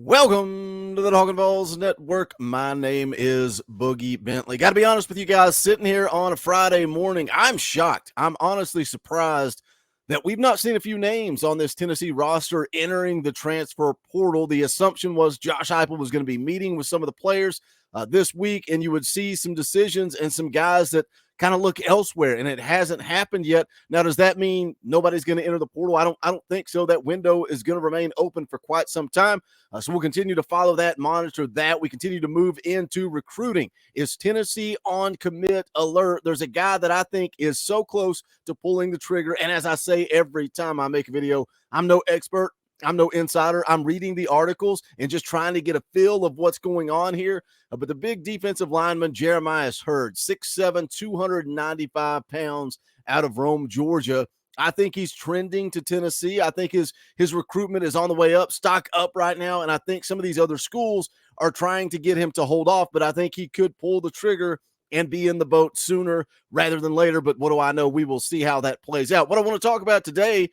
Welcome to the Talkin VAWLS Network. My name is Boogie Bentley. Got to be honest with you guys, sitting here on a Friday morning, I'm shocked. I'm honestly surprised that we've not seen a few names on this Tennessee roster entering the transfer portal. The assumption was Josh Heupel was going to be meeting with some of the players this week, and you would see some decisions and some guys that kind of look elsewhere, and it hasn't happened yet. Now, does that mean nobody's going to enter the portal? I don't think so. That window is going to remain open for quite some time. So we'll continue to follow that, monitor that. We continue to move into recruiting. Is Tennessee on commit alert? There's a guy that I think is so close to pulling the trigger. And as I say every time I make a video, I'm no expert. I'm no insider. I'm reading the articles and just trying to get a feel of what's going on here. But the big defensive lineman, Jeremiah Hurd, 6'7", 295 pounds, out of Rome, Georgia. I think he's trending to Tennessee. I think his recruitment is on the way up, stock up right now, and I think some of these other schools are trying to get him to hold off, but I think he could pull the trigger and be in the boat sooner rather than later. But what do I know? We will see how that plays out. What I want to talk about today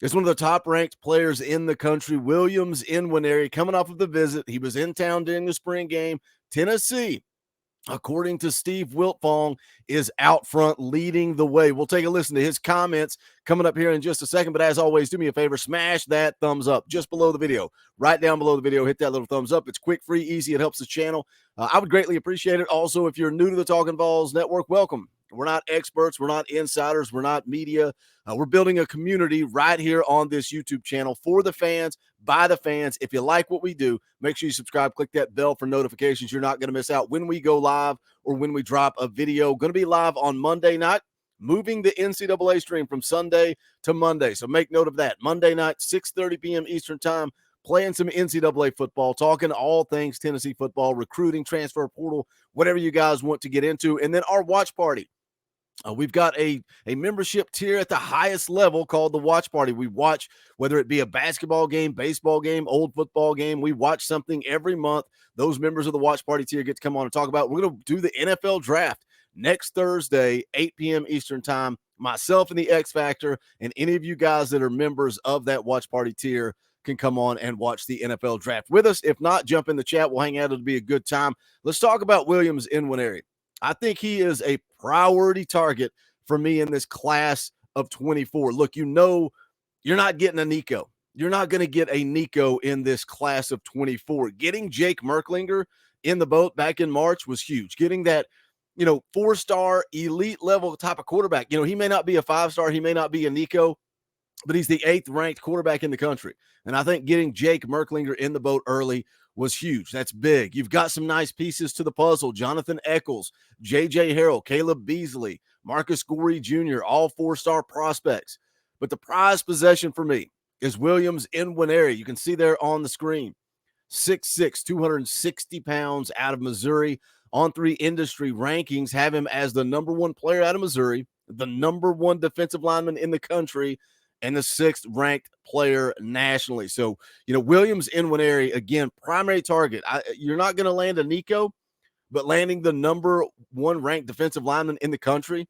is one of the top-ranked players in the country, Williams Nwaneri, coming off of the visit. He was in town during the spring game. Tennessee, according to Steve Wiltfong, is out front leading the way. We'll take a listen to his comments coming up here in just a second. But as always, do me a favor, smash that thumbs up just below the video. Right down below the video, hit that little thumbs up. It's quick, free, easy. It helps the channel. I would greatly appreciate it. Also, if you're new to the Talkin VAWLS Network, welcome. We're not experts. We're not insiders. We're not media. We're building a community right here on this YouTube channel for the fans, by the fans. If you like what we do, make sure you subscribe. Click that bell for notifications. You're not going to miss out when we go live or when we drop a video. Going to be live on Monday night, moving the NCAA stream from Sunday to Monday. So make note of that. Monday night, 6:30 p.m. Eastern time, playing some NCAA football, talking all things Tennessee football, recruiting, transfer portal, whatever you guys want to get into. And then our watch party. We've got a membership tier at the highest level called the Watch Party. We watch, whether it be a basketball game, baseball game, old football game, we watch something every month. Those members of the Watch Party tier get to come on and talk about. We're going to do the NFL draft next Thursday, 8 p.m. Eastern time. Myself and the X Factor, and any of you guys that are members of that Watch Party tier can come on and watch the NFL draft with us. If not, jump in the chat. We'll hang out. It'll be a good time. Let's talk about Williams Nwaneri. I think he is a priority target for me in this class of 24. Look, you know, you're not getting a Nico. You're not going to get a Nico in this class of 24. Getting Jake Merklinger in the boat back in March was huge. Getting that, four-star elite level type of quarterback. He may not be a five-star. He may not be a Nico, but he's the 8th ranked quarterback in the country. And I think getting Jake Merklinger in the boat early was huge. That's big. You've got some nice pieces to the puzzle. Jonathan Eccles, J.J. Harrell, Caleb Beasley, Marcus Gorey Jr., all four-star prospects. But the prize possession for me is Williams Nwaneri. You can see there on the screen. 6'6", 260 pounds, out of Missouri. On3 industry rankings have him as the number 1 player out of Missouri, the number 1 defensive lineman in the country, and the 6th ranked player nationally. So, Williams Nwaneri, again, primary target. You're not going to land a Nico, but landing the number 1 ranked defensive lineman in the country.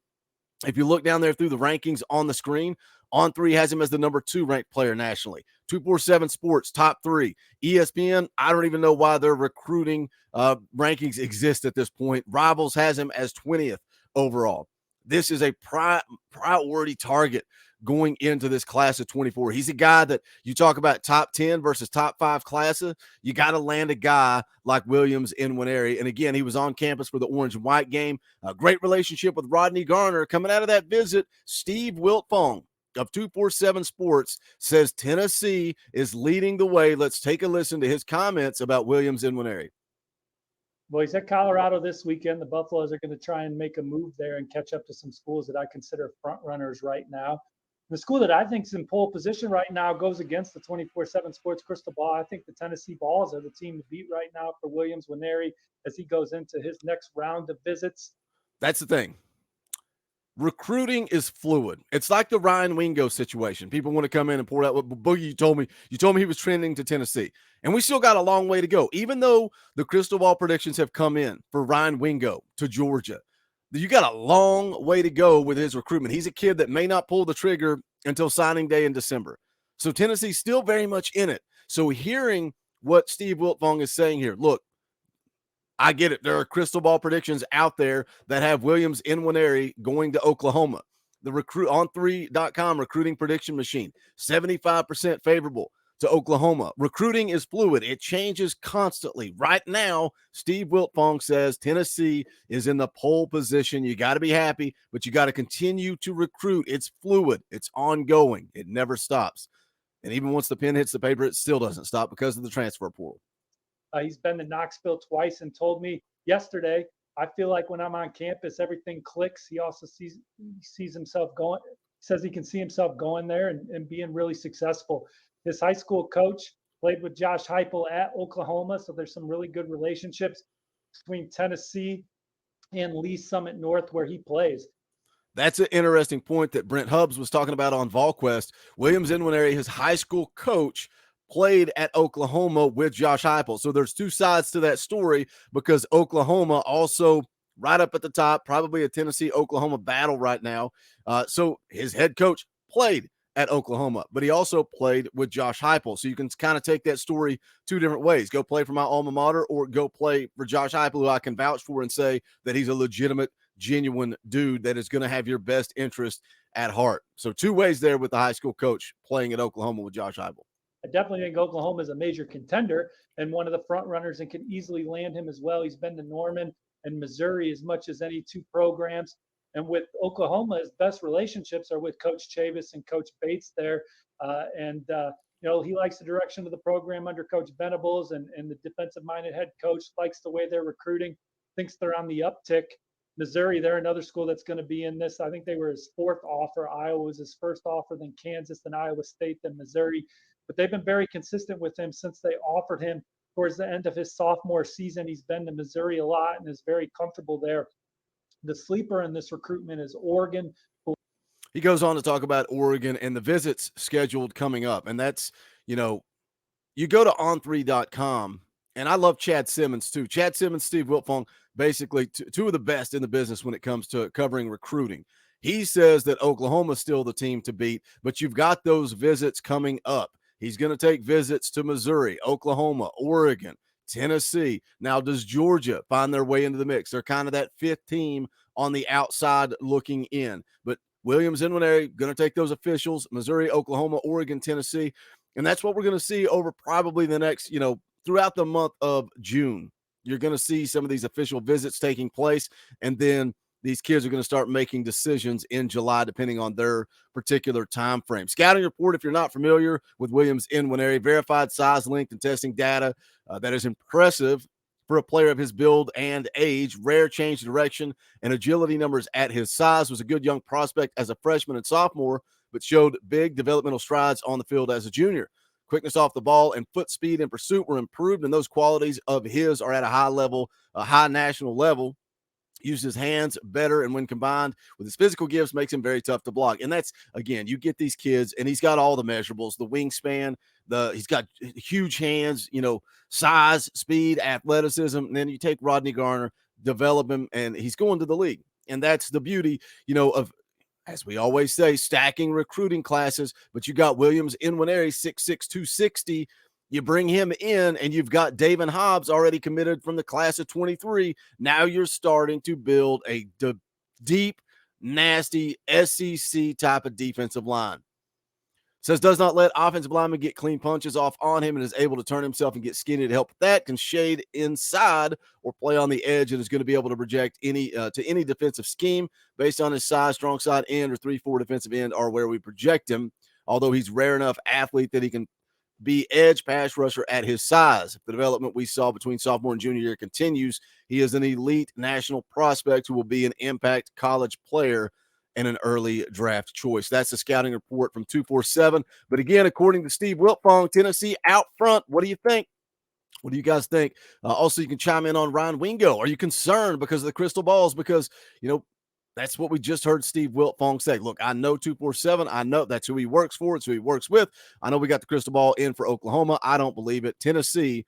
If you look down there through the rankings on the screen, On3 has him as the number 2 ranked player nationally. 247 Sports, top 3. ESPN, I don't even know why their recruiting rankings exist at this point. Rivals has him as 20th overall. This is a priority target going into this class of 24. He's a guy that you talk about top 10 versus top 5 classes. You got to land a guy like Williams Nwaneri. And again, he was on campus for the orange and white game. A great relationship with Rodney Garner. Coming out of that visit, Steve Wiltfong of 247 Sports says Tennessee is leading the way. Let's take a listen to his comments about Williams Nwaneri. Well, he's at Colorado this weekend. The Buffaloes are going to try and make a move there and catch up to some schools that I consider front runners right now. The school that I think is in pole position right now goes against the 24/7 Sports crystal ball. I think the Tennessee Vols are the team to beat right now for Williams Nwaneri as he goes into his next round of visits. That's the thing. Recruiting is fluid. It's like the Ryan Wingo situation. People want to come in and pour out. Boogie, you told me he was trending to Tennessee, and we still got a long way to go. Even though the crystal ball predictions have come in for Ryan Wingo to Georgia, you got a long way to go with his recruitment. He's a kid that may not pull the trigger until signing day in December. So Tennessee's still very much in it. So hearing what Steve Wiltfong is saying here. Look, I get it. There are crystal ball predictions out there that have Williams Nwaneri going to Oklahoma. The recruit on 3.com recruiting prediction machine, 75% favorable to Oklahoma. Recruiting is fluid. It changes constantly. Right now, Steve Wiltfong says Tennessee is in the pole position. You got to be happy, but you got to continue to recruit. It's fluid. It's ongoing. It never stops. And even once the pen hits the paper, it still doesn't stop because of the transfer portal. He's been to Knoxville twice and told me yesterday, I feel like when I'm on campus, everything clicks. He also sees himself going, says he can see himself going there and being really successful. His high school coach played with Josh Heupel at Oklahoma, so there's some really good relationships between Tennessee and Lee Summit North where he plays. That's an interesting point that Brent Hubbs was talking about on VolQuest. Williams Nwaneri, his high school coach, played at Oklahoma with Josh Heupel. So there's two sides to that story because Oklahoma also right up at the top, probably a Tennessee-Oklahoma battle right now. So his head coach played at Oklahoma, but he also played with Josh Heupel. So you can kind of take that story two different ways. Go play for my alma mater or go play for Josh Heupel, who I can vouch for and say that he's a legitimate, genuine dude that is going to have your best interest at heart. So two ways there with the high school coach playing at Oklahoma with Josh Heupel. I definitely think Oklahoma is a major contender and one of the front runners and can easily land him as well. He's been to Norman and Missouri as much as any two programs. And with Oklahoma, his best relationships are with Coach Chavis and Coach Bates there. You know, he likes the direction of the program under Coach Venables, and the defensive-minded head coach likes the way they're recruiting, thinks they're on the uptick. Missouri, they're another school that's going to be in this. I think they were his fourth offer. Iowa was his first offer, then Kansas, then Iowa State, then Missouri. But they've been very consistent with him since they offered him towards the end of his sophomore season. He's been to Missouri a lot and is very comfortable there. The sleeper in this recruitment is Oregon. He goes on to talk about Oregon and the visits scheduled coming up. And that's, you know, you go to on3.com, and I love Chad Simmons too. Chad Simmons, Steve Wiltfong, basically two of the best in the business when it comes to covering recruiting. He says that Oklahoma's still the team to beat, but you've got those visits coming up. He's going to take visits to Missouri, Oklahoma, Oregon, Tennessee. Now, does Georgia find their way into the mix? They're kind of that fifth team on the outside looking in. But Williams Nwaneri going to take those officials, Missouri, Oklahoma, Oregon, Tennessee. And that's what we're going to see over probably the next, you know, throughout the month of June. You're going to see some of these official visits taking place. And then these kids are going to start making decisions in July, depending on their particular time frame. Scouting report, if you're not familiar with Williams Nwaneri, verified size, length, and testing data that is impressive for a player of his build and age. Rare change direction and agility numbers at his size. Was a good young prospect as a freshman and sophomore, but showed big developmental strides on the field as a junior. Quickness off the ball and foot speed in pursuit were improved, and those qualities of his are at a high level, a high national level. Uses his hands better, and when combined with his physical gifts, makes him very tough to block. And that's, again, you get these kids, and he's got all the measurables, the wingspan, he's got huge hands, you know, size, speed, athleticism. And then you take Rodney Garner, develop him, and he's going to the league. And that's the beauty, you know, of, as we always say, stacking recruiting classes. But you got Williams Nwaneri, 6'6", 260. You bring him in, and you've got David Hobbs already committed from the class of 23. Now you're starting to build a deep, nasty SEC type of defensive line. Says does not let offensive linemen get clean punches off on him and is able to turn himself and get skinny to help with that. Can shade inside or play on the edge and is going to be able to project to any defensive scheme based on his size. Strong side end or 3-4 defensive end are where we project him, although he's rare enough athlete that he can be edge pass rusher at his size. If the development we saw between sophomore and junior year continues, he is an elite national prospect who will be an impact college player and an early draft choice. That's the scouting report from 247. But again, according to Steve Wiltfong, Tennessee out front. What do you think? What do you guys think? Also, you can chime in on Ryan Wingo. Are you concerned because of the crystal balls? Because, you know, that's what we just heard Steve Wiltfong say. Look, I know 247. I know that's who he works for. It's who he works with. I know we got the crystal ball in for Oklahoma. I don't believe it. Tennessee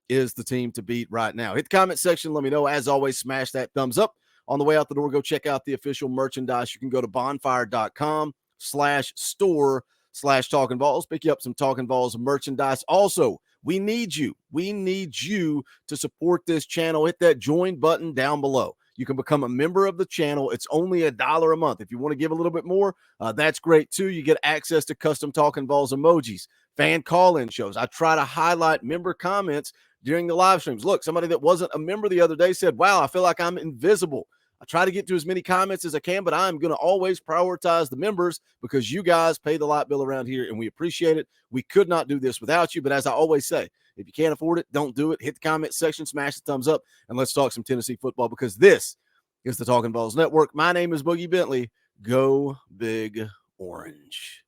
is the team to beat right now. Hit the comment section. Let me know. As always, smash that thumbs up. On the way out the door, go check out the official merchandise. You can go to bonfire.com/store/Talkin Vols. Pick you up some Talkin Vols merchandise. Also, We need you. We need you to support this channel. Hit that join button down below. You can become a member of the channel. It's only $1 a month. If you want to give a little bit more, that's great too. You get access to custom Talkin' VAWLS emojis, fan call-in shows. I try to highlight member comments during the live streams. Look, somebody that wasn't a member the other day said, wow, I feel like I'm invisible. I try to get to as many comments as I can, but I'm going to always prioritize the members because you guys pay the light bill around here, and we appreciate it. We could not do this without you, but as I always say, if you can't afford it, don't do it. Hit the comment section, smash the thumbs up, and let's talk some Tennessee football because this is the Talkin' VAWLS Network. My name is Boogie Bentley. Go Big Orange.